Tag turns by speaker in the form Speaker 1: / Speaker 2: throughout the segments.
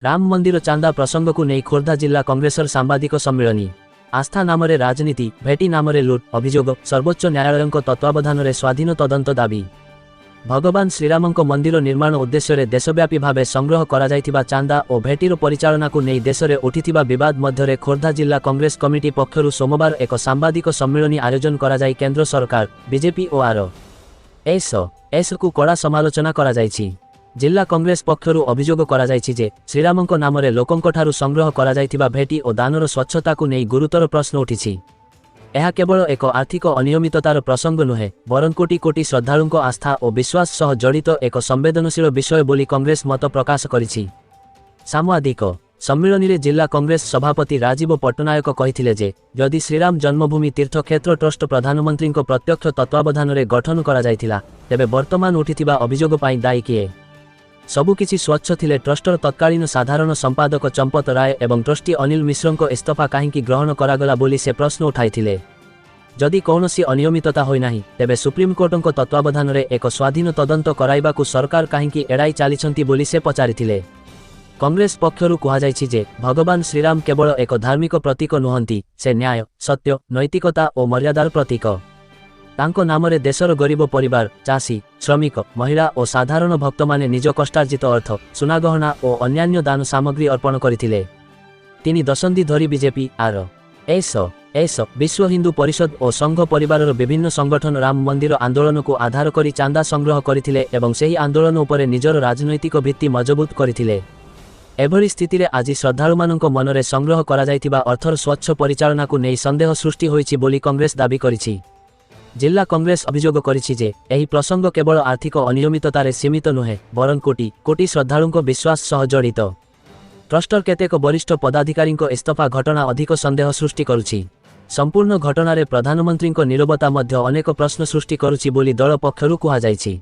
Speaker 1: राम मंदिर चांदा प्रसंग को नहीं खोर्धा जिला कांग्रेसर सांबादिक सम्मिलनी आस्था नाम राजनीति भेटी नाम लुट अभियोग सर्वोच्च न्यायालय तत्वावधान में स्वाधीन तदंत दाबी भगवान श्रीराम मंदिर निर्माण उद्देश्य देशव्यापी भाव संग्रह करा चांदा और भेटीर परिचालना को नहीं देश में उठिथिबा विवाद मध्य खोर्धा जिला कांग्रेस कमिटी पक्षरु सोमवार एक सांबादिक सम्मिलनी आयोजन करा जाय केंद्र सरकार बीजेपी और आरएसएस को कड़ा समालोचना करा जायछि। जिला कांग्रेस पक्षरु अभियोग करा जायछि जे श्रीराम नाम लोकंठारु संग्रह करा जायथिबा भेटी और दानर स्वच्छता को नहीं गुरुतर प्रश्न उठिछि। यह केवल एक आर्थिक अनियमिततार प्रसंग नुहे बरं कोटी कोटी श्रद्धालुंको आस्था और विश्वास सह जड़ित एक संवेदनशील विषय बोली कांग्रेस मत प्रकाश करिछि। साम्बादिक सम्मिलनी रे जिला कांग्रेस सभापति राजीव पट्टनायक कहिथिले जे यदि श्रीराम जन्मभूमि तीर्थक्षेत्र ट्रस्ट प्रधानमंत्री प्रत्यक्ष तत्वावधान में गठन करा जायथिला तेबे वर्तमान उठिथिबा अभियोग पई दायी किए। सबुकिछि स्वच्छ थिले ट्रस्टर तत्कालीन साधारण संपादक चंपत राय एवं ट्रस्टी अनिल मिश्र इस्तीफा कहीं ग्रहण करागला बोली से प्रश्न उठाइथिले। जदि कौनसी अनियमितता होई नाही तेबे सुप्रीमकोर्ट तत्वावधान में एक स्वाधीन तदंत कराइबाकु सरकार कहीं एड़ाई चलीछंती बोली से पचारिथिले। कांग्रेस पक्षरु कुहाजाइछि जे भगवान श्रीराम केवल एक धार्मिक प्रतीक नुहंती से न्याय सत्य नैतिकता और मर्यादार प्रतीक। तांको नाम रे देशर गरीब परिवार चाषी श्रमिक महिला और साधारण भक्त माने निज कष्टार्जित अर्थ सुनागहना और अन्यान्य दान सामग्री अर्पण करथिले। तिनी दशंधि धरी बीजेपी आरएसएस विश्व हिंदू परिषद और संघ परिवार विभिन्न संगठन राम मंदिर आंदोलन को आधार करी चांदा संग्रह करथिले एवं सेही आंदोलन उपरे निजर राजनैतिक भित्ति मजबूत करथिले। एभली स्थिति रे आज श्रद्धालु मानक मनरे संग्रह करा जायतिबा अर्थर स्वच्छ परिचालना को नहीं संदेह सृष्टि होईछि बोली कांग्रेस दाबी करिछि। जिला कांग्रेस अभियोग करिछि जे एही प्रसंग केवल आर्थिक अनियमिततारे सीमित नुहे बरं कोटी कोटी श्रद्धालुंको विश्वास सह जड़ित। ट्रस्टर केतेक वरिष्ठ पदाधिकारी इस्तीफा घटना अधिक संदेह सृष्टि करुछि। संपूर्ण घटनारे प्रधानमंत्री नीरवता मध्य अनेक प्रश्न सृष्टि करुछि बोली दल पक्षरु कुहाजाइछि।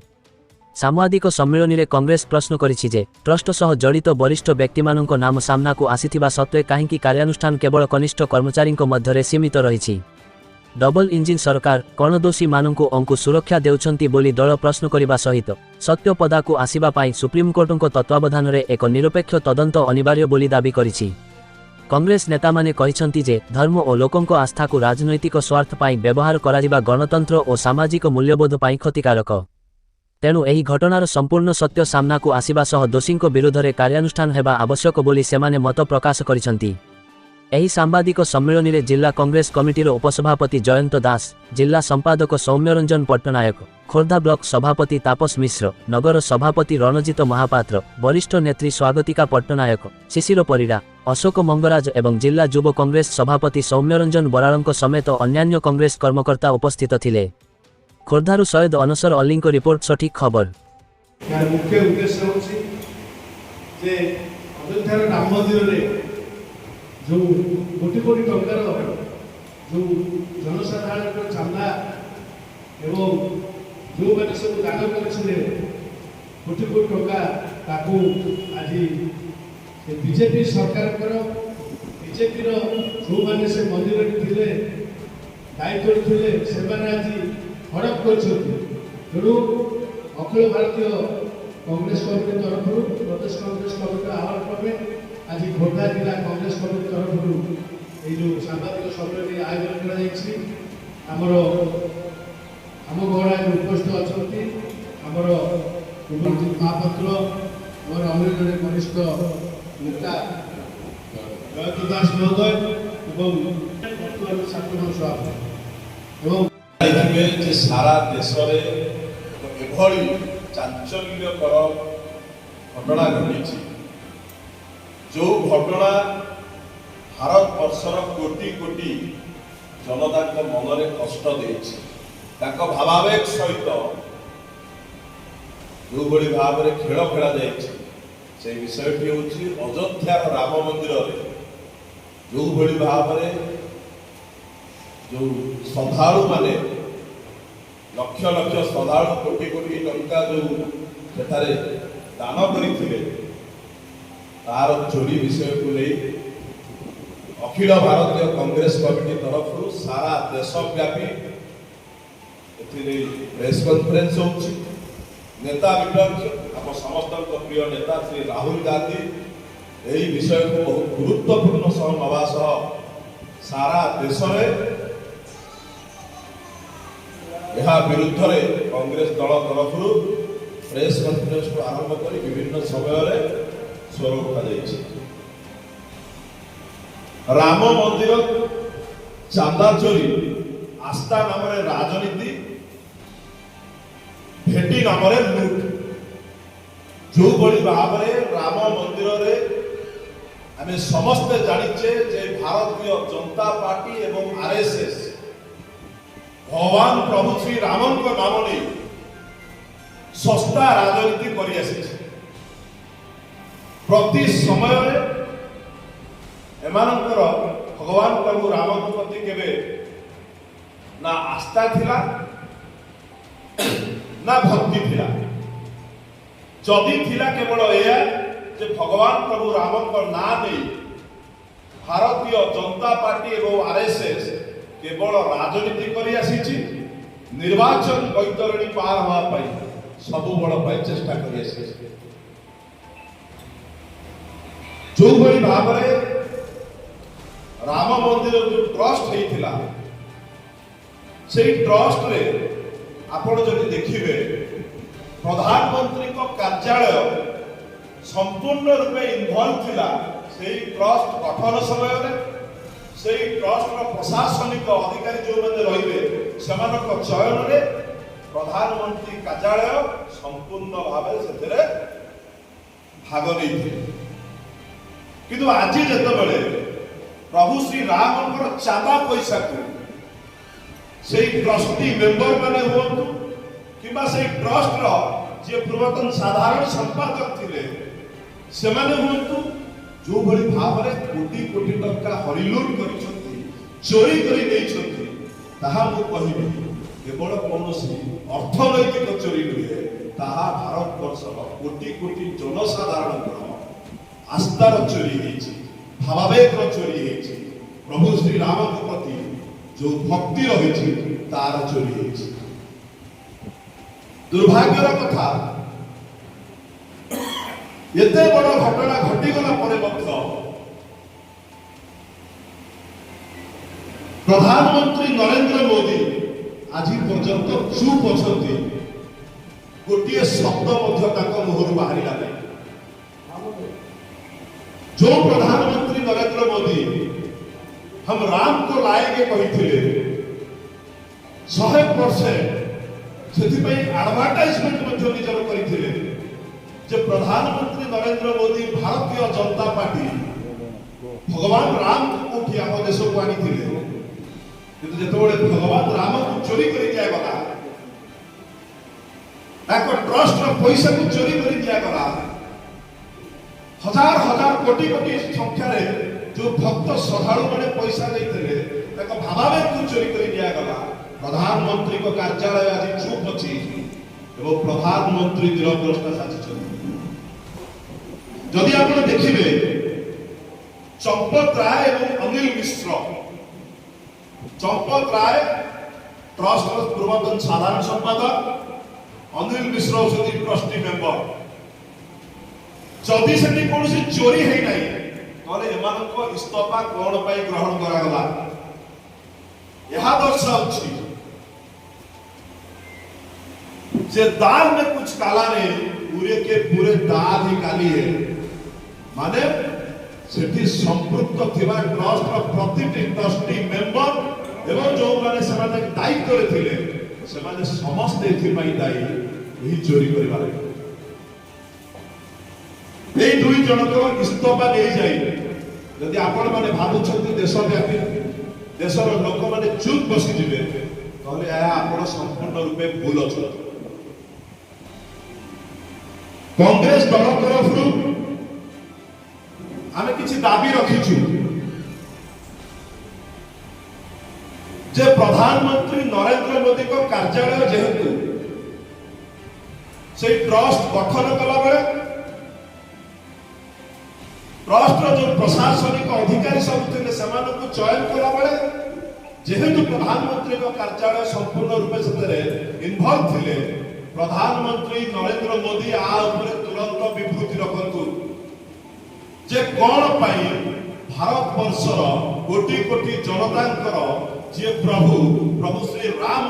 Speaker 1: साम्बादिक सम्मिलनी रे कांग्रेस प्रश्न करिछि जे ट्रस्ट सह जड़ित वरिष्ठ व्यक्तिमानक नाम सामना को आसिथिबा सत्वे काहेकि कार्यानुष्ठान केवल कनिष्ठ कर्मचारी मध्य सीमित रहिछि। डबल इंजिन सरकार कौन दोषी मानू अंकु सुरक्षा देउछंती बोली दल प्रश्न करने सहित सत्य पदा को आसिबा पाई सुप्रीमकोर्ट तत्वावधान में एक निरपेक्ष तदंत अनिवार्य बोली दाबी करिछि। कांग्रेस नेता माने कहिछंती जे धर्म और लोकंक आस्था को राजनैतिक स्वार्थ पाई व्यवहार करा गणतंत्र और सामाजिक मूल्यबोध पाई क्षतिकारक। तेणु एही घटनार संपूर्ण सत्य सामना को आसिबा सह दोषींक विरोध में कार्यानुष्ठान हेबा आवश्यक बोली सेमाने मत प्रकाश करिछंती। एही सांबादिक सम्मिलनी रे जिला कांग्रेस कमिटीर उपसभापति जयंत दास जिला संपादक सौम्यरंजन पट्टनायक खोर्धा ब्लॉक सभापति तापस मिश्र नगर सभापति रणजित महापात्र वरिष्ठ नेत्री स्वागतिका पट्टनायक शिशिर परिड़ा अशोक मंगराज एवं जिला युव कांग्रेस सभापति सौम्यरंजन बराड़ों समेत अन्यान्य कांग्रेस कर्मकर्ता उपस्थित थिले। खोर्धारु सैयद अनसर अली रिपोर्ट सठिक खबर।
Speaker 2: मुख्य उद्देश्य होछि जे अयोध्यार राम मंदिर रे जो कोटी कोटी टंकार जो जनसाधारण चांदा एवं जो मैंने सब दान करते कोटी कोटी टंका ताकू आज बीजेपी सरकार बीजेपी जो मैंने से मंदिर थे दायित्व थे से आज हड़प कर तेणु अखिल भारतीय कांग्रेस कमिटी तरफ प्रदेश कांग्रेस कमिटी आह्वान क्रमे आज खोर्धा जिला कांग्रेस कमिटी तरफ ये सांबादिक सम्मेलन आयोजन कर उपस्थित अच्छा महापात्र और अन्य जड़े वरिष्ठ नेता जयंत दास महोदय
Speaker 3: एवं सारा देश एभली चांचल्यकर घटना घटी जो घटना भारत वर्षर कोटी कोटी जनता मन में कष्ट दे भावावेग सहित जो भाव में खेल खेला से विषयटी हूँ अयोध्यार राम मंदिर जो भाव में जो श्रद्धालु माने लक्ष लक्ष श्रद्धालु कोटी कोटी टंका जो सेठारे दान करते तार चोरी विषय को नहीं अखिल भारतीय कांग्रेस कमिटी तरफ सारा देशव्यापी प्रेस कॉन्फ्रेंस होता नेता विपक्ष आम समस्त प्रिय नेता श्री राहुल गांधी এই বিষয়କୁ ବହୁତ ଗୁରୁତ୍ୱପୂର୍ଣ୍ଣ ସହ ନେବା ସହ ସାରା ଦେଶରେ ଏହା ବିରୁଦ୍ଧରେ କଂଗ୍ରେସ ଦଳ ତରଫରୁ ପ୍ରେସ୍ କନଫରେନ୍ସକୁ ଆରମ୍ଭ କରି ବିଭିନ୍ନ ସମୟରେ ସ୍ୱର ଉଠାଯାଇଛି। ରାମ ମନ୍ଦିର ଚାନ୍ଦା ଚୋରି, ଆସ୍ଥା ନାମରେ ରାଜନୀତି, ଭେଟି ନାମରେ ଲୁଟ, ଯୋଉଭଳି ଭାବରେ ରାମ ମନ୍ଦିରରେ ଆମେ ସମସ୍ତେ ଜାଣିଛେ ଯେ ଭାରତୀୟ ଜନତା ପାର୍ଟି ଏବଂ ଆରଏସଏସ୍ ଭଗବାନ ପ୍ରଭୁ ଶ୍ରୀ ରାମଙ୍କ ନାମ ନେଇ ଶସ୍ତା ରାଜନୀତି କରି ଆସିଛି। ପ୍ରତି ସମୟରେ ଏମାନଙ୍କର ଭଗବାନ ପ୍ରଭୁ ରାମଙ୍କ ପ୍ରତି କେବେ ନା ଆସ୍ଥା ଥିଲା ନା ଭକ୍ତି ଥିଲା। ଯଦି ଥିଲା କେବଳ ଏହା ଯେ ଭଗବାନ ପ୍ରଭୁ ରାମଙ୍କ ନାଁ ନେଇ ଭାରତୀୟ ଜନତା ପାର୍ଟି ଏବଂ ଆରଏସଏସ୍ କେବଳ ରାଜନୀତି କରି ଆସିଛି, ନିର୍ବାଚନ ବୈତରଣୀ ପାର ହେବା ପାଇଁ ସବୁବେଳ ପାଇଁ ଚେଷ୍ଟା କରି ଆସିଛି। ଯୋଉଭଳି ଭାବରେ ରାମ ମନ୍ଦିର ଯୋଉ ଟ୍ରଷ୍ଟ ହେଇଥିଲା, ସେଇ ଟ୍ରଷ୍ଟରେ ଆପଣ ଯଦି ଦେଖିବେ ପ୍ରଧାନମନ୍ତ୍ରୀଙ୍କ କାର୍ଯ୍ୟାଳୟ ସମ୍ପୂର୍ଣ୍ଣ ରୂପେ ଇନଭଲ୍ଭ ଥିଲା ସେଇ ଟ୍ରଷ୍ଟ ଗଠନ ସମୟରେ। ସେଇ ଟ୍ରଷ୍ଟର ପ୍ରଶାସନିକ ଅଧିକାରୀ ଯେଉଁମାନେ ରହିବେ ସେମାନଙ୍କ ଚୟନରେ ପ୍ରଧାନମନ୍ତ୍ରୀ କାର୍ଯ୍ୟାଳୟ ସମ୍ପୂର୍ଣ୍ଣ ଭାବେ ସେଥିରେ ଭାଗ ନେଇଥିଲେ। କିନ୍ତୁ ଆଜି ଯେତେବେଳେ ପ୍ରଭୁ ଶ୍ରୀ ରାମଙ୍କର ଚାନ୍ଦା ପଇସାକୁ ସେଇ ଟ୍ରଷ୍ଟି ମେମ୍ବର ମାନେ ହୁଅନ୍ତୁ କିମ୍ବା ସେଇ ଟ୍ରଷ୍ଟର ଯିଏ ପୂର୍ବତନ ସାଧାରଣ ସମ୍ପାଦକ ଥିଲେ ସେମାନେ ହୁଅନ୍ତୁ, ଯୋଉଭଳି ଭାବରେ କୋଟି କୋଟି ଟଙ୍କା ହରିଲୁଟ କରିଛନ୍ତି, ଚୋରି କରି ଦେଇଛନ୍ତି, ତାହା ମୁଁ କହିବି କେବଳ କୌଣସି ଅର୍ଥନୈତିକ ଚୋରି ନୁହେଁ, ତାହା ଭାରତବର୍ଷର କୋଟି କୋଟି ଜନସାଧାରଣଙ୍କର ଆସ୍ଥାର ଚୋରି ହେଇଛି, ଭାବାବେଗର ଚୋରି ହେଇଛି, ପ୍ରଭୁ ଶ୍ରୀ ରାମଙ୍କ ପ୍ରତି ଯୋଉ ଭକ୍ତି ରହିଛି ତାର ଚୋରି ହେଇଛି। ଦୁର୍ଭାଗ୍ୟର କଥା, ଏତେ ବଡ ଘଟଣା ଘଟିଗଲା ପରେ ମଧ୍ୟ ପ୍ରଧାନମନ୍ତ୍ରୀ ନରେନ୍ଦ୍ର ମୋଦି ଆଜି ପର୍ଯ୍ୟନ୍ତ ଚୁପ୍ ଅଛନ୍ତି। ଗୋଟିଏ ଶବ୍ଦ ମଧ୍ୟ ତାଙ୍କ ମୁହଁରୁ ବାହାରିଲା ନାହିଁ। जो प्रधानमंत्री नरेंद्र मोदी हम राम को लाएंगे कहते 100% से एडवर्टाइजमेंट निजर करते प्रधानमंत्री नरेंद्र मोदी भारतीय जनता पार्टी भगवान राम को आम देश को आनी जो भगवान राम को चोरी कर दिगला ट्रस्ट पैसा को चोरी कर दिगला हजार हजार कोटी कोटी संख्यार जो भक्त श्रद्धालु मैंने पैसा देते भावावेग को चोरी कर दिगला। प्रधानमंत्री को कार्यालय आज चुप अच्छी और प्रधानमंत्री निरग्रस्ता साजिश। जदि आप देखिए चंपत राय और अनिल मिश्र, चंपत राय ट्रस्ट पूर्वतन साधारण संपादक, अनिल मिश्र होती ट्रस्टी मेंबर। जदि से कौन चोरी है ना तो इस्तफा कौन ग्रहण करागला यह दर्शाऊँ जे दाल में कुछ काला नहीं, पूरे के पूरे दाल ही काली है। माने सेठी संपृक्त थिबा ट्रस्ट प्रतिटी ट्रस्टी मेंबर एवं जो माने समाने दायित्व रे थिले समाने समस्त एथि पई दायी यही चोरी करिबार। ए दुई जनक इस्तफा नहीं जाई यदि आपण माने भाबुछंती देशव्यापी देशर लोक माने चुप बसी जिवे तले या आपण संपूर्ण रूपे भूल अछि। कांग्रेस दल तरफ आमे किछि दाबी रखिछु जे प्रधानमंत्री नरेंद्र मोदी को कार्यालय जेहेतु से ट्रस्ट गठन कला बेले ट्रस्ट जो प्रशासनिक अधिकारी सब थे से चयन कला बेले जेहेतु प्रधानमंत्री को कार्यालय संपूर्ण रूपे से इनवॉल्व थे प्रधानमंत्री नरेंद्र मोदी आ तुरंत विवृत्ति रखु
Speaker 2: जे कौन पाई भारत वर्षर कोटि कोटि जनतांकर जे प्रभु श्री राम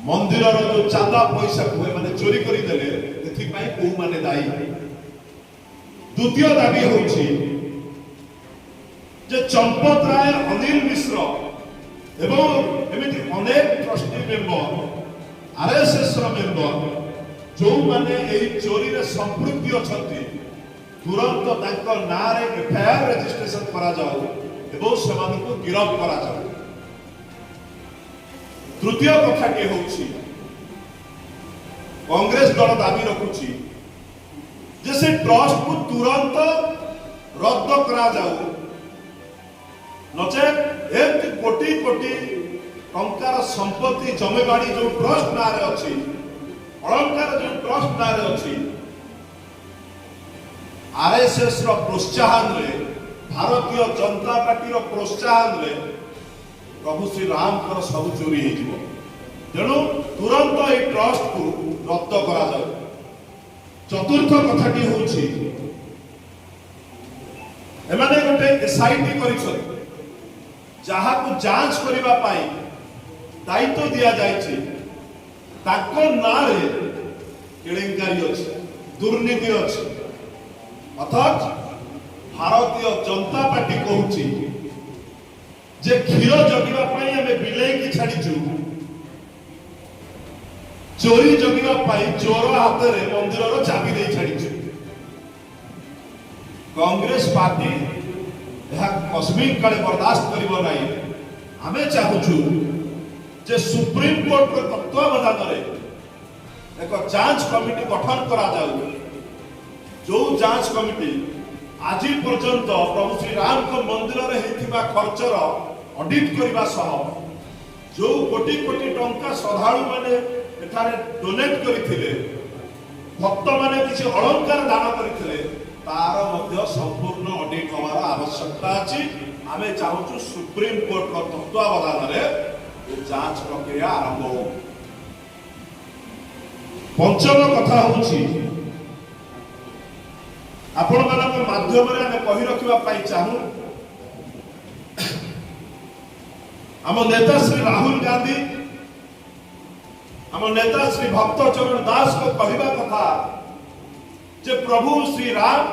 Speaker 2: मंदिर जो चांदा पैसा को माने चोरी करी देले एथि पाई को माने दायी। द्वितीय दाबी होछि जे चंपत राय अनिल मिश्र एवं एमिति अनेक ट्रस्टी मेंबर आरएसएस रो मेंबर जो माने एई चोरी रे संपृक्ति अछंती तुरंत तांको नारे एफआईआर रजिस्ट्रेशन करा जाऊ एवं सेमानकु गिरफ्त करा जाऊ। तृतीय कथाटी होछि कांग्रेस दल दाबी रखुछि जे से ट्रस्ट को तुरंत रद्द करा जाऊ नचे एक कोटि कोटि टंकार संपत्ति जमीबाड़ी जो ट्रस्ट नारे अछि अलंकार जो ट्रस्ट नारे अछि आरएसएस रो प्रोत्साहन रे भारतीय जनता पार्टी रो प्रोत्साहन रे प्रभु श्री राम कर सब चोरी हे जीवो तेणु तुरंत ए ट्रस्ट को रद्द करा जाऊ। चतुर्थ कथाटी होछि एमाने गोटे एसआईटी करिछन जहा को जांच करिबा पाई दायित्व दिया जायछि ताको नारे केलेंकारी अछि दुर्नीति अछि अर्थात भारतीय जनता पार्टी कहूछि जे क्षीर जगिबा पाई हमें बिलेई की छाड़ीचु चोरी जगिबा पाई चोर हाथ रे मंदिर रो चाबी दे छाड़ीचु। कांग्रेस पार्टी यह कश्मीर काले बर्दाश्त करिबो नाही। हमें चाहूछु जे सुप्रीम कोर्ट रो तत्वावधान रे एक जांच कमिटी गठन करा जाऊ जो जांच कमिटी आज पर्यंत प्रभु श्री राम को मंदिर रे हेतिबा खर्चर ऑडिट करबा सह जो कोटि कोटि टंका श्रद्धालु माने एठारे डोनेट करथिले भक्त माने किछि अलंकार दान करथिले तार मध्य संपूर्ण ऑडिट होबार आवश्यकता अछि। आमे चाहूछु सुप्रीम कोर्ट रो तत्वावधान रे जांच प्रक्रिया आरंभ हो। पंचम कथा होछि आपण मानक माध्यम रे हमें कहि रखिबा पाई चाहू हम नेता श्री राहुल गांधी हम नेता श्री भक्त चरण दास को कहवा कथा जे प्रभु श्री राम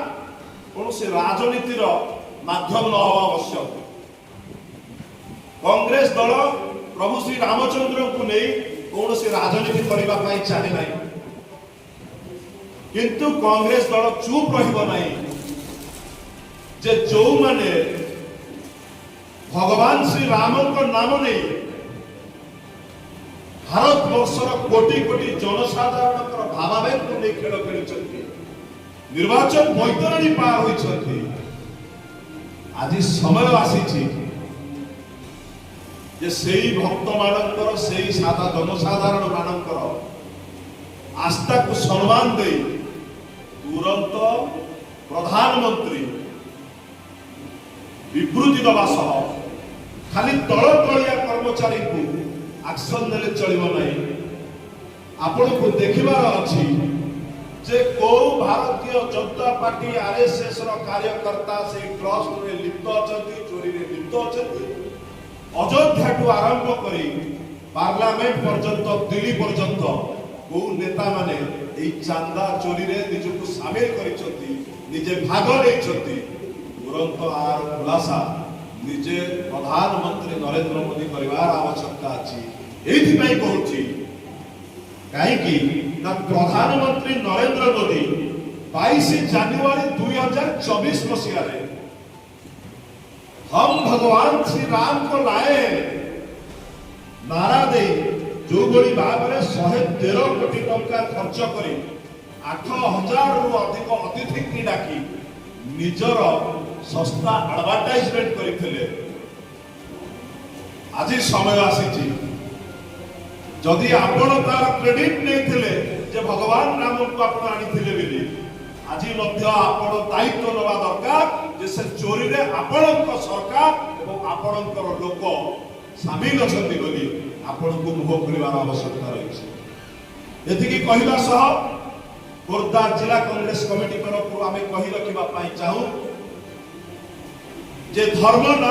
Speaker 2: कौन से राजनीतिर माध्यम न हो आवश्यक। कांग्रेस दल प्रभु श्री रामचंद्र को नहीं कौन से राजनीति करबा पाई चाहे नहीं किंतु कांग्रेस दल चुप रहिबो नहीं जे जो माने भगवान श्री राम को नाम नहीं भारत वर्षर कोटि कोटि जनसाधारण भावावेग को नहीं खेल खेली निर्वाचन बैतरणी पार होती आज समय आसी जे सेई भक्त मानकर सेई सादा जनसाधारण मानकर आस्था को सम्मान दे तुरंत प्रधानमंत्री विवृत्ति दबा सह खाली तल तलिया कर्मचारी को एक्शन नेले चलिबो नहीं। आपण को देखिबार अछि जे को भारतीय जनता पार्टी आरएसएस रो कार्यकर्ता से ट्रस्ट रे लिप्त अछंती चोरी रे लिप्त अछंती अयोध्या टू आरंभ करी पार्लियामेंट पर्यंत दिल्ली पर्यंत को नेता माने एई चांदा चोरी रे निजको शामिल करिसंती निजे भाग लेइसंती तुरंत आर खुलासा निजे प्रधानमंत्री नरेंद्र मोदी परिवार आवश्यकता अछि। एथि पई कहूछि काहे कि ना प्रधानमंत्री नरेंद्र मोदी 22 जनवरी 2024 मसीहा रे हम भगवान श्री राम को लाए नारा दे जो बड़ी भाव में 113 कोटी टंका खर्च करी 8000 रु अधिक अतिथि की डाकी निजर सस्ता एडवर्टाइजमेंट करथिले। आज समय आसी जदि आपण तार क्रेडिट नहीं जे भगवान राम को आपण आनिथिले बेली आज मध्य आपण दायित्व नवा दरकार जे से चोरी रे आपण सरकार और आपण लोक शामिल अछंती बोली आपण को मुह खोलिबार आवश्यकता रही। एतिकी कहला सह
Speaker 3: खोर्धा जिला कांग्रेस कमिटी तरफ आम कही रखा चाहूँ जे धर्म ना